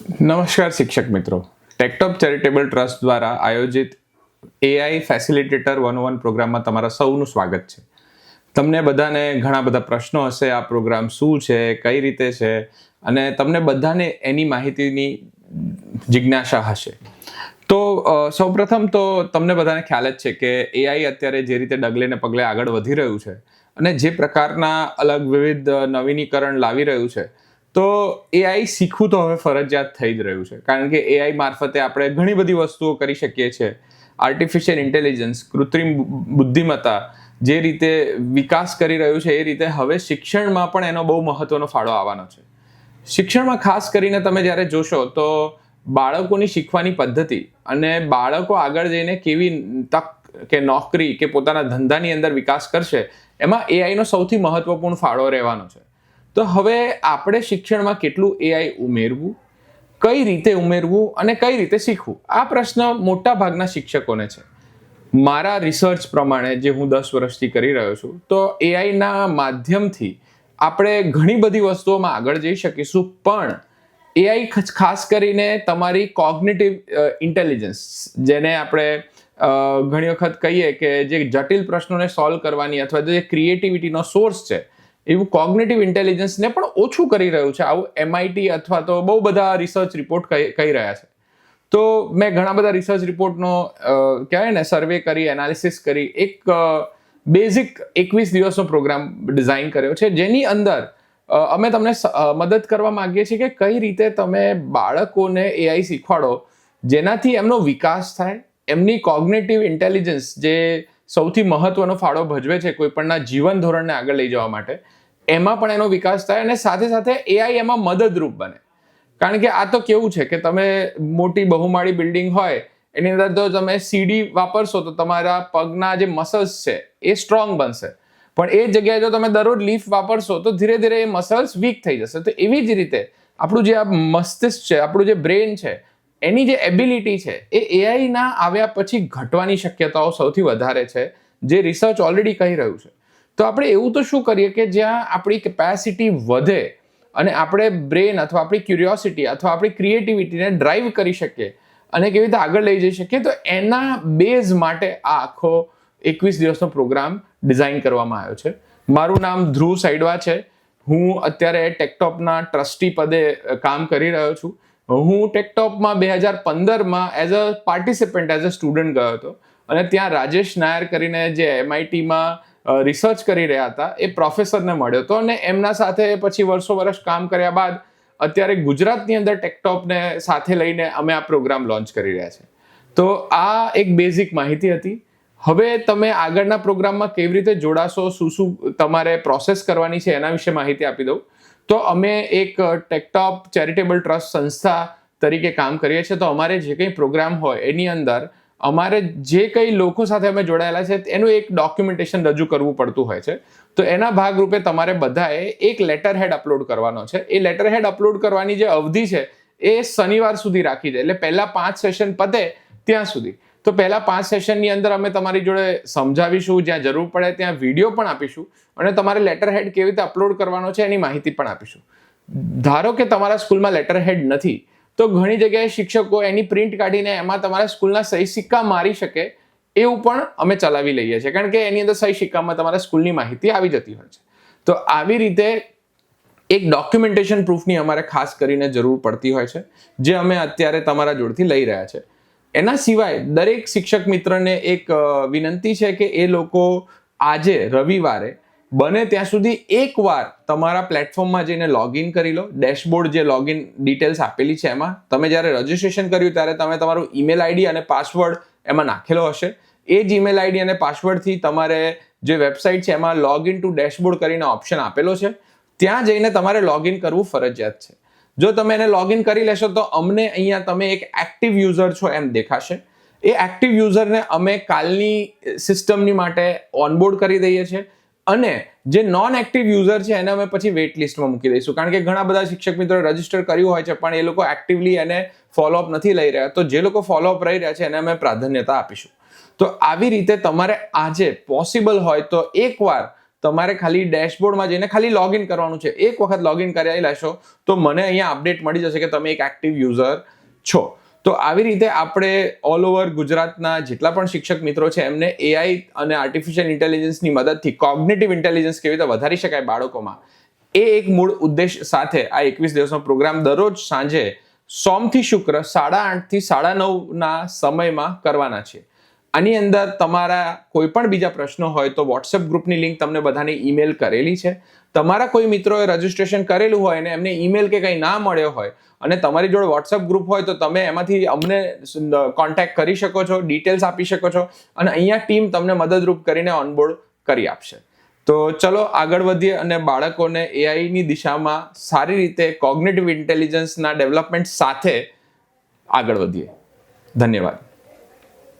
નમસ્કાર શિક્ષક મિત્રો, ટેકટોપ ચેરિટેબલ ટ્રસ્ટ દ્વારા આયોજિત એઆઈ ફેસિલિટેટર 101 પ્રોગ્રામમાં તમારા સૌનું સ્વાગત છે. તમને બધાને ઘણા બધા પ્રશ્નો હશે, આ પ્રોગ્રામ શું છે, કઈ રીતે છે, અને તમને બધાને એની માહિતીની જિજ્ઞાસા હશે. તો સૌપ્રથમ તો તમને બધાને ખ્યાલ જ છે કે એઆઈ અત્યારે જે રીતે ડગલે ને પગલે આગળ વધી રહ્યું છે અને જે પ્રકારના અલગ વિવિધ નવીનીકરણ લાવી રહ્યું છે, તો એઆઈ શીખવું તો હવે ફરજિયાત થઈ જ રહ્યું છે. કારણ કે એઆઈ મારફતે આપણે ઘણી બધી વસ્તુઓ કરી શકીએ છીએ. આર્ટિફિશિયલ ઇન્ટેલિજન્સ, કૃત્રિમ બુદ્ધિમત્તા જે રીતે વિકાસ કરી રહ્યું છે, એ રીતે હવે શિક્ષણમાં પણ એનો બહુ મહત્વનો ફાળો આવવાનો છે. શિક્ષણમાં ખાસ કરીને તમે જ્યારે જોશો તો બાળકોની શીખવાની પદ્ધતિ અને બાળકો આગળ જઈને કેવી તક કે નોકરી કે પોતાના ધંધાની અંદર વિકાસ કરશે, એમાં એઆઈનો સૌથી મહત્વપૂર્ણ ફાળો રહેવાનો છે. તો હવે આપણે શિક્ષણમાં કેટલું એઆઈ ઉમેરવું, કઈ રીતે ઉમેરવું અને કઈ રીતે શીખવું, આ પ્રશ્ન મોટા ભાગના શિક્ષકોને છે. મારા રિસર્ચ પ્રમાણે જે હું 10 વર્ષથી કરી રહ્યો છું, તો એઆઈના માધ્યમથી આપણે ઘણી બધી વસ્તુઓમાં આગળ જઈ શકીશું. પણ એઆઈ ખાસ કરીને તમારી કોગ્નિટિવ ઇન્ટેલિજન્સ, જેને આપણે ઘણી વખત કહીએ કે જે જટિલ પ્રશ્નોને સોલ્વ કરવાની અથવા જે ક્રિએટિવિટીનો સોર્સ છે, એવું કોગ્નિટિવ ઇન્ટેલિજન્સને પણ ઓછું કરી રહ્યું છે. આવું MIT અથવા તો બહુ બધા રિસર્ચ રિપોર્ટ કહી રહ્યા છે. તો મેં ઘણા બધા રિસર્ચ રિપોર્ટનો કહેવાય ને સર્વે કરી, એનાલિસિસ કરી, એક બેઝિક 21 દિવસનો પ્રોગ્રામ ડિઝાઇન કર્યો છે, જેની અંદર અમે તમને મદદ કરવા માંગીએ છીએ કે કઈ રીતે તમે બાળકોને એઆઈ શીખવાડો, જેનાથી એમનો વિકાસ થાય, એમની કોગ્નિટિવ ઇન્ટેલિજન્સ જે સૌથી મહત્વનો ફાળો ભજવે છે કોઈ પણના જીવન ધોરણને આગળ લઈ જવા માટે, એમાં પણ એનો વિકાસ થાય અને સાથે સાથે એઆઈ એમાં મદદરૂપ બને. કારણ કે આ તો કેવું છે કે તમે મોટી બહુમાળી બિલ્ડિંગ હોય એની અંદર તો તમે સીડી વાપરશો તો તમારા પગના જે મસલ્સ છે એ સ્ટ્રોંગ બનશે, પણ એ જગ્યાએ જો તમે દરરોજ લીફ વાપરશો તો ધીરે ધીરે એ મસલ્સ વીક થઈ જશે. તો એવી જ રીતે આપણું જે આ મસ્તિષ્ક છે, આપણું જે બ્રેન છે, એની જે એબિલિટી છે એ એઆઈના આવ્યા પછી ઘટવાની શક્યતાઓ સૌથી વધારે છે, જે રિસર્ચ ઓલરેડી કહી રહ્યું છે. તો આપણે એવું તો શું કરીએ કે જ્યાં આપણી કેપેસિટી વધે અને આપણે બ્રેન અથવા આપણી ક્યુરિયોસિટી અથવા આપણી ક્રિએટિવિટીને ડ્રાઈવ કરી શકીએ અને કેવી રીતે આગળ લઈ જઈ શકીએ, તો એના બેઝ માટે આ આખો 21 દિવસનો પ્રોગ્રામ ડિઝાઇન કરવામાં આવ્યો છે. મારું નામ ધ્રુવ સાઈડવા છે. હું અત્યારે ટેકટોપના ટ્રસ્ટી પદે કામ કરી રહ્યો છું. હું ટેકટોપમાં 2015માં as a participant, as a student ગયો હતો અને ત્યાં રાજેશ નાયર કરીને જે MITમાં રિસર્ચ કરી રહ્યા હતા, એ પ્રોફેસરને મળ્યો હતો અને એમના સાથે પછી વર્ષ કામ કર્યા બાદ અત્યારે ગુજરાતની અંદર ટેકટોપને સાથે લઈને અમે આ પ્રોગ્રામ લોન્ચ કરી રહ્યા છીએ. તો આ એક બેઝિક માહિતી હતી. હવે તમે આગળના પ્રોગ્રામમાં કેવી રીતે જોડાશો, શું તમારે પ્રોસેસ કરવાની છે, એના વિશે માહિતી આપી દઉં. તો અમે એક ટેકટોપ ચેરિટેબલ ટ્રસ્ટ સંસ્થા તરીકે કામ કરીએ છીએ. તો અમારે જે કંઈ પ્રોગ્રામ હોય એની અંદર અમારે જે કંઈ લોકો સાથે અમે જોડાયેલા છે એનું એક ડોક્યુમેન્ટેશન રજૂ કરવું પડતું હોય છે. તો એના ભાગરૂપે તમારે બધાએ એક લેટર હેડ અપલોડ કરવાનો છે. એ લેટર હેડ અપલોડ કરવાની જે અવધિ છે એ શનિવાર સુધી રાખી છે, એટલે પહેલા 5 સેશન પતે ત્યાં સુધી. તો પહેલા 5 સેશનની અંદર અમે તમારી જોડે સમજાવીશું, જ્યાં જરૂર પડે ત્યાં વિડીયો પણ આપીશું અને તમારે લેટર હેડ કેવી રીતે અપલોડ કરવાનો છે એની માહિતી પણ આપીશું. ધારો કે તમારા સ્કૂલમાં લેટર હેડ નથી, તો ઘણી જગ્યાએ શિક્ષકો એની પ્રિન્ટ કાઢીને એમાં તમારા સ્કૂલના સહી સિક્કા મારી શકે એવું પણ અમે ચલાવી લઈએ છીએ, કારણ કે એની અંદર સહી સિક્કામાં તમારા સ્કૂલની માહિતી આવી જતી હોય છે. તો આવી રીતે એક ડોક્યુમેન્ટેશન પ્રૂફની અમારે ખાસ કરીને જરૂર પડતી હોય છે, જે અમે અત્યારે તમારા જોડથી લઈ રહ્યા છે. એના સિવાય દરેક શિક્ષક મિત્રને એક વિનંતી છે કે એ લોકો આજે રવિવારે બને ત્યાં સુધી એકવાર તમારા પ્લેટફોર્મમાં જઈને લોગિન કરી લો. ડેશબોર્ડ જે લોગિન ડિટેલ્સ આપેલી છે એમાં તમે જ્યારે રજીસ્ટ્રેશન કર્યું ત્યારે તમે તમારું ઈમેલ આઈડી અને પાસવર્ડ એમાં નાખેલો હશે. એ જ ઈમેલ આઈડી અને પાસવર્ડથી તમારે જે વેબસાઇટ છે એમાં લોગિન ટુ ડેશબોર્ડ કરીને ઓપ્શન આપેલો છે, ત્યાં જઈને તમારે લોગિન કરવું ફરજિયાત છે. જો તમે એને લોગિન કરી લેશો તો અમને અહીંયા તમે એક એક્ટિવ યુઝર છો એમ દેખાશે. એ એક્ટિવ યુઝરને અમે કાલની સિસ્ટમની માટે ઓનબોર્ડ કરી દઈએ છીએ અને જે નોન એક્ટિવ યુઝર છે એને અમે પછી વેઇટ લિસ્ટમાં મૂકી દઈશું, કારણ કે ઘણા બધા શિક્ષક મિત્રોએ રજીસ્ટર કર્યું હોય છે પણ એ લોકો એક્ટિવલી એને ફોલોઅપ નથી લઈ રહ્યા. તો જે લોકો ફોલોઅપ રહી રહ્યા છે એને અમે પ્રાધાન્યતા આપીશું. તો આવી રીતે તમારે આજે પોસિબલ હોય તો એકવાર તમારે ખાલી ડેશબોર્ડમાં જઈને ખાલી લોગિન કરવાનું છે. એક વખત લોગિન કરી લેશો તો મને અહીંયા અપડેટ મળી જશે કે તમે એક એક્ટિવ યુઝર છો. તો આવી રીતે આપણે ઓલ ઓવર ગુજરાતના જેટલા પણ શિક્ષક મિત્રો છે એમને એઆઈ અને આર્ટિફિશિયલ ઇન્ટેલિજન્સની મદદથી કોગ્નિટિવ ઇન્ટેલિજન્સ કેવી રીતે વધારી શકાય બાળકોમાં, એ એક મૂળ ઉદ્દેશ સાથે આ 21 દિવસનો પ્રોગ્રામ દરરોજ સાંજે સોમથી શુક્ર 8:30 થી 9:30 સમયમાં કરવાના છે. આની અંદર તમારા કોઈ પણ બીજા પ્રશ્નો હોય તો વોટ્સએપ ગ્રુપની લિંક તમને બધાને ઈમેલ કરેલી છે. તમારા કોઈ મિત્રોએ રજીસ્ટ્રેશન કરેલું હોય અને એમને ઈમેલ કે કંઈ ના મળ્યો હોય અને તમારી જોડે વોટ્સએપ ગ્રુપ હોય તો તમે એમાંથી અમને કોન્ટેક્ટ કરી શકો છો, ડિટેલ્સ આપી શકો છો અને અહીંયા ટીમ તમને મદદરૂપ કરીને ઓનબોર્ડ કરી આપશે. તો ચલો આગળ વધીએ અને બાળકોને એઆઈની દિશામાં સારી રીતે કોગ્નિટિવ ઇન્ટેલિજન્સના ડેવલપમેન્ટ સાથે આગળ વધીએ. ધન્યવાદ.